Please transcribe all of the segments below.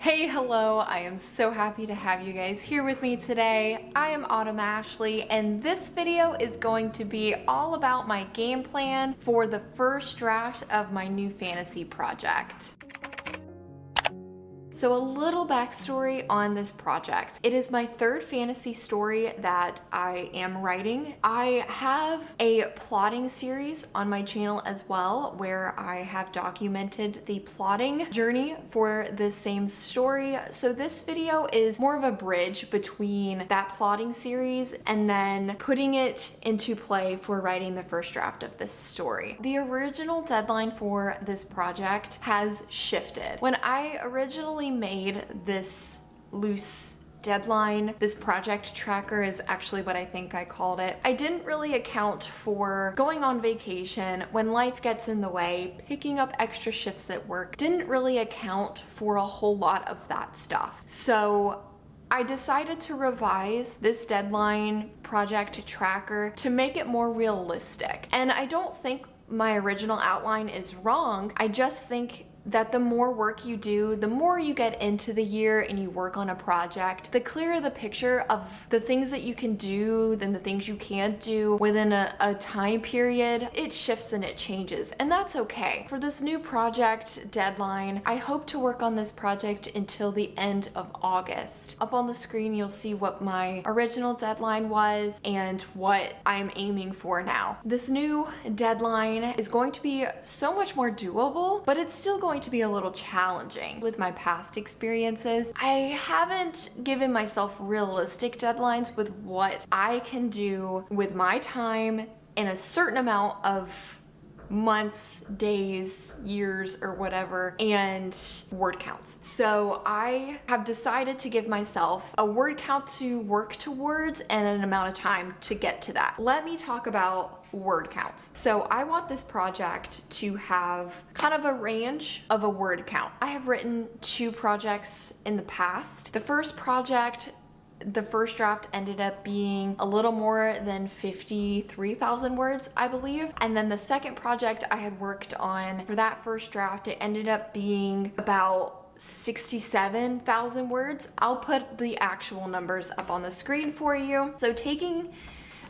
Hey, hello, I am so happy to have you guys here with me today. I am Autumn Ashley, and this video is going to be all about my game plan for the first draft of my new fantasy project. So a little backstory on this project. It is my third fantasy story that I am writing. I have a plotting series on my channel as well, where I have documented the plotting journey for this same story. So this video is more of a bridge between that plotting series and then putting it into play for writing the first draft of this story. The original deadline for this project has shifted. When I originally made this loose deadline, this project tracker is actually what I think I called it, I didn't really account for going on vacation when life gets in the way, picking up extra shifts at work, didn't really account for a whole lot of that stuff. So I decided to revise this deadline project tracker to make it more realistic. And I don't think my original outline is wrong. I just think that the more work you do, the more you get into the year and you work on a project, the clearer the picture of the things that you can do than the things you can't do within a time period. It shifts and it changes, and that's okay. For this new project deadline, I hope to work on this project until the end of August. Up on the screen, you'll see what my original deadline was and what I'm aiming for now. This new deadline is going to be so much more doable, but it's still going to be a little challenging. With my past experiences, I haven't given myself realistic deadlines with what I can do with my time in a certain amount of months, days, years, or whatever, and word counts. So I have decided to give myself a word count to work towards and an amount of time to get to that. Let me talk about word counts. So I want this project to have kind of a range of a word count. I have written 2 projects in the past. The first project, the first draft, ended up being a little more than 53,000 words, I believe. And then the second project I had worked on for that first draft, it ended up being about 67,000 words. I'll put the actual numbers up on the screen for you. So taking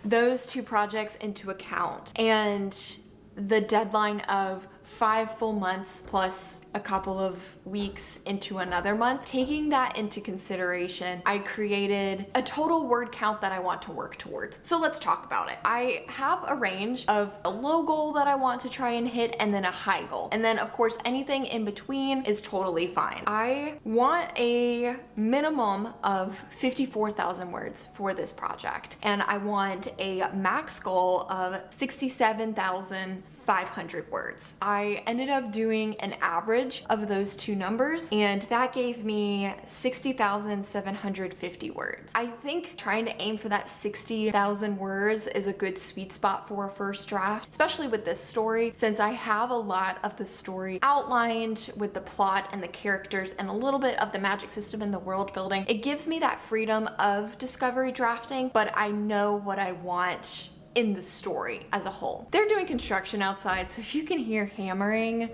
those 2 projects into account and the deadline of 5 full months plus a couple of weeks into another month, taking that into consideration, I created a total word count that I want to work towards. So let's talk about it. I have a range of a low goal that I want to try and hit and then a high goal. And then of course anything in between is totally fine. I want a minimum of 54,000 words for this project. And I want a max goal of 67,500 words. I ended up doing an average of those 2 numbers, and that gave me 60,750 words. I think trying to aim for that 60,000 words is a good sweet spot for a first draft, especially with this story, since I have a lot of the story outlined with the plot and the characters and a little bit of the magic system and the world building. It gives me that freedom of discovery drafting, but I know what I want in the story as a whole. They're doing construction outside, so if you can hear hammering,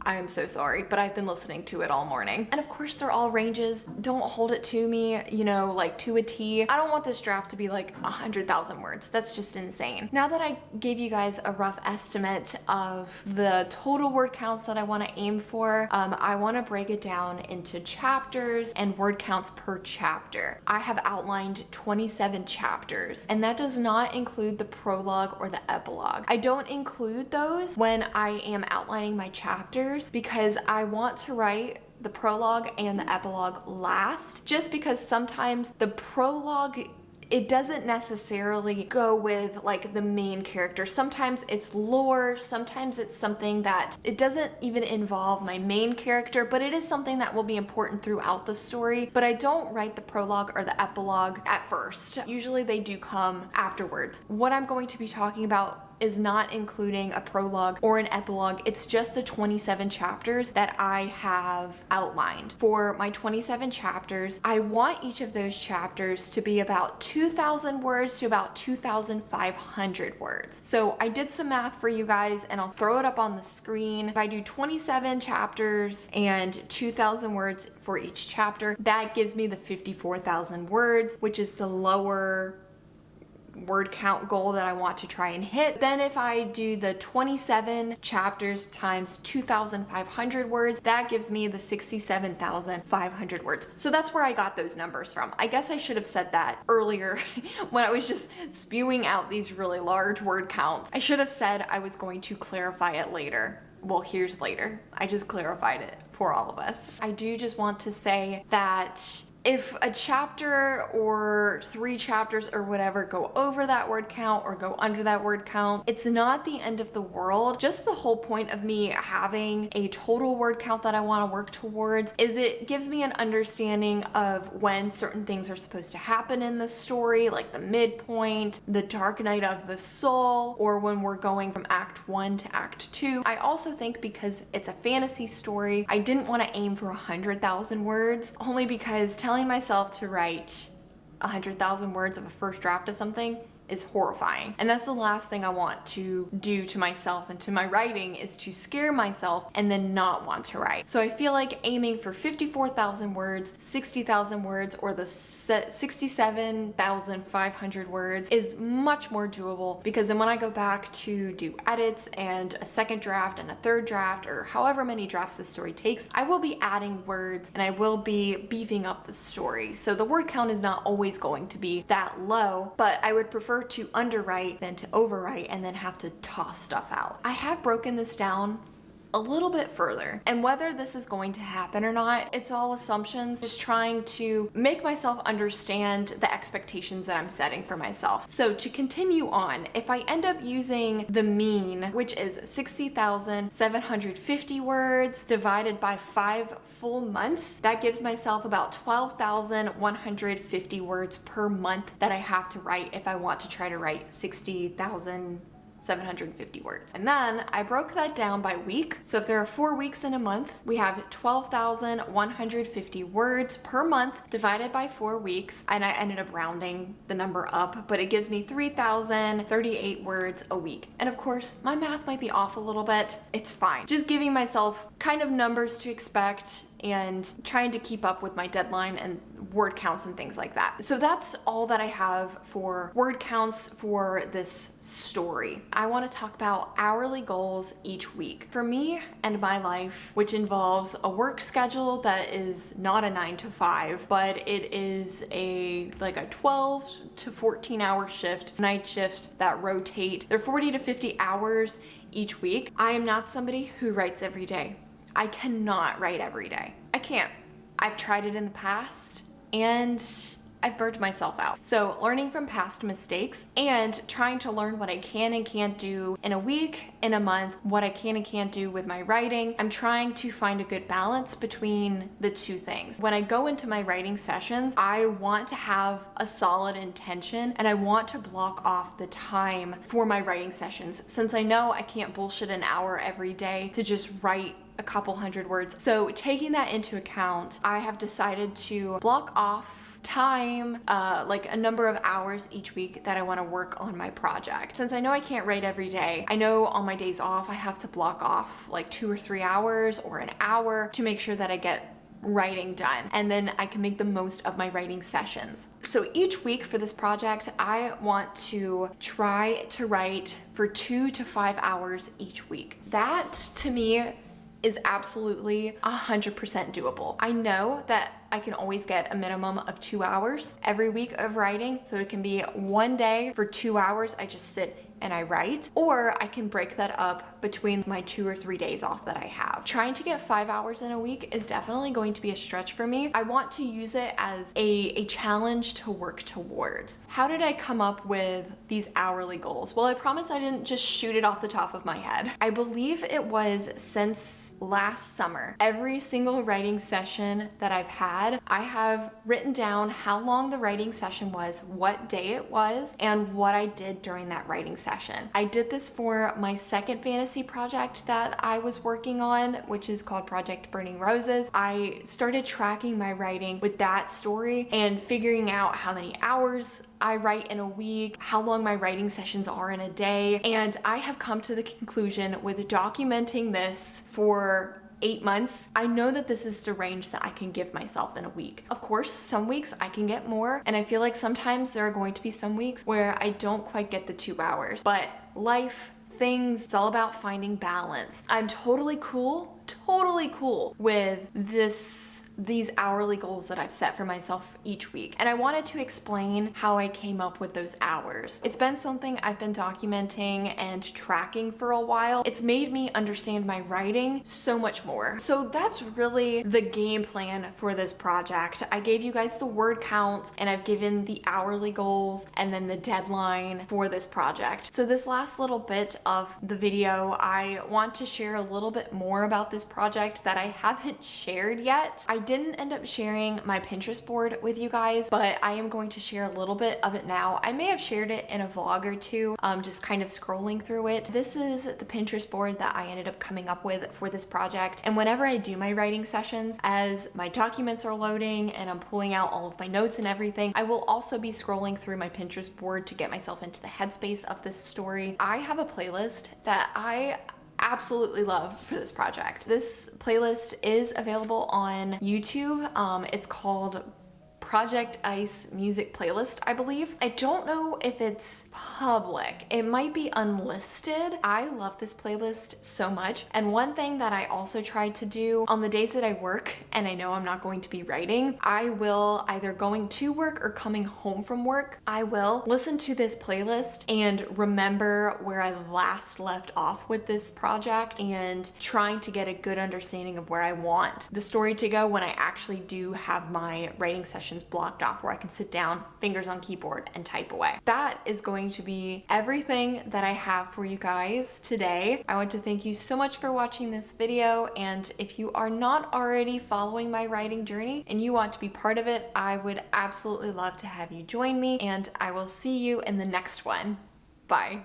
I am so sorry, but I've been listening to it all morning. And of course they're all ranges. Don't hold it to me, you know, like to a T. I don't want this draft to be like 100,000 words. That's just insane. Now that I gave you guys a rough estimate of the total word counts that I want to aim for, I want to break it down into chapters and word counts per chapter. I have outlined 27 chapters, and that does not include the prologue or the epilogue. I don't include those when I am outlining my chapters because I want to write the prologue and the epilogue last, just because sometimes the prologue, it doesn't necessarily go with like the main character. Sometimes it's lore, sometimes it's something that it doesn't even involve my main character, but it is something that will be important throughout the story. But I don't write the prologue or the epilogue at first. Usually they do come afterwards. What I'm going to be talking about is not including a prologue or an epilogue. It's just the 27 chapters that I have outlined. For my 27 chapters, I want each of those chapters to be about 2,000 words to about 2,500 words. So I did some math for you guys and I'll throw it up on the screen. If I do 27 chapters and 2,000 words for each chapter, that gives me the 54,000 words, which is the lower word count goal that I want to try and hit. Then if I do the 27 chapters times 2,500 words, that gives me the 67,500 words. So that's where I got those numbers from. I guess I should have said that earlier when I was just spewing out these really large word counts. I should have said I was going to clarify it later. Well, here's later. I just clarified it for all of us. I do just want to say that if a chapter or 3 chapters or whatever go over that word count or go under that word count, it's not the end of the world. Just the whole point of me having a total word count that I want to work towards is it gives me an understanding of when certain things are supposed to happen in the story, like the midpoint, the dark night of the soul, or when we're going from act 1 to act 2. I also think because it's a fantasy story, I didn't want to aim for 100,000 words, only because telling myself to write 100,000 words of a first draft of something is horrifying. And that's the last thing I want to do to myself and to my writing, is to scare myself and then not want to write. So I feel like aiming for 54,000 words, 60,000 words, or the 67,500 words is much more doable, because then when I go back to do edits and a second draft and a third draft, or however many drafts the story takes, I will be adding words and I will be beefing up the story. So the word count is not always going to be that low, but I would prefer to underwrite than to overwrite and then have to toss stuff out. I have broken this down a little bit further, and whether this is going to happen or not, it's all assumptions. Just trying to make myself understand the expectations that I'm setting for myself. So to continue on, if I end up using the mean, which is 60,750 words divided by 5 full months, that gives myself about 12,150 words per month that I have to write if I want to try to write 60,750 words. And then I broke that down by week. So if there are 4 weeks in a month, we have 12,150 words per month divided by 4 weeks. And I ended up rounding the number up, but it gives me 3,038 words a week. And of course, my math might be off a little bit. It's fine. Just giving myself kind of numbers to expect and trying to keep up with my deadline and word counts and things like that. So that's all that I have for word counts for this story. I want to talk about hourly goals each week. For me and my life, which involves a work schedule that is not a 9 to 5, but it is a 12 to 14 hour shift, night shift that rotate. They're 40 to 50 hours each week. I am not somebody who writes every day. I cannot write every day. I can't. I've tried it in the past and I've burnt myself out. So learning from past mistakes and trying to learn what I can and can't do in a week, in a month, what I can and can't do with my writing. I'm trying to find a good balance between the two things. When I go into my writing sessions, I want to have a solid intention and I want to block off the time for my writing sessions, since I know I can't bullshit an hour every day to just write a couple hundred words. So taking that into account, I have decided to block off time, like a number of hours each week that I want to work on my project. Since I know I can't write every day, I know on my days off I have to block off like 2 or 3 hours or an hour to make sure that I get writing done, and then I can make the most of my writing sessions. So each week for this project, I want to try to write for 2 to 5 hours each week. That to me is absolutely 100% doable. I know that I can always get a minimum of 2 hours every week of writing. So it can be one day for 2 hours, I just sit and I write, or I can break that up between my 2 or 3 days off that I have. Trying to get 5 hours in a week is definitely going to be a stretch for me. I want to use it as a challenge to work towards. How did I come up with these hourly goals? Well, I promise I didn't just shoot it off the top of my head. I believe it was since last summer. Every single writing session that I've had had, I have written down how long the writing session was, what day it was, and what I did during that writing session. I did this for my second fantasy project that I was working on, which is called Project Burning Roses. I started tracking my writing with that story and figuring out how many hours I write in a week, how long my writing sessions are in a day, and I have come to the conclusion with documenting this for 8 months, I know that this is the range that I can give myself in a week. Of course, some weeks I can get more, and I feel like sometimes there are going to be some weeks where I don't quite get the 2 hours, but life, things, it's all about finding balance. I'm totally cool with these hourly goals that I've set for myself each week. And I wanted to explain how I came up with those hours. It's been something I've been documenting and tracking for a while. It's made me understand my writing so much more. So that's really the game plan for this project. I gave you guys the word count and I've given the hourly goals and then the deadline for this project. So this last little bit of the video, I want to share a little bit more about this project that I haven't shared yet. I didn't end up sharing my Pinterest board with you guys, but I am going to share a little bit of it now. I may have shared it in a vlog or two, just kind of scrolling through it. This is the Pinterest board that I ended up coming up with for this project. And whenever I do my writing sessions, as my documents are loading and I'm pulling out all of my notes and everything, I will also be scrolling through my Pinterest board to get myself into the headspace of this story. I have a playlist that I absolutely love for this project. This playlist is available on YouTube. It's called Project Ice Music Playlist, I believe. I don't know if it's public. It might be unlisted. I love this playlist so much. And one thing that I also try to do on the days that I work and I know I'm not going to be writing, I will either going to work or coming home from work, I will listen to this playlist and remember where I last left off with this project and trying to get a good understanding of where I want the story to go when I actually do have my writing sessions blocked off where I can sit down, fingers on keyboard, and type away. That is going to be everything that I have for you guys today. I want to thank you so much for watching this video, and if you are not already following my writing journey and you want to be part of it, I would absolutely love to have you join me, and I will see you in the next one. Bye.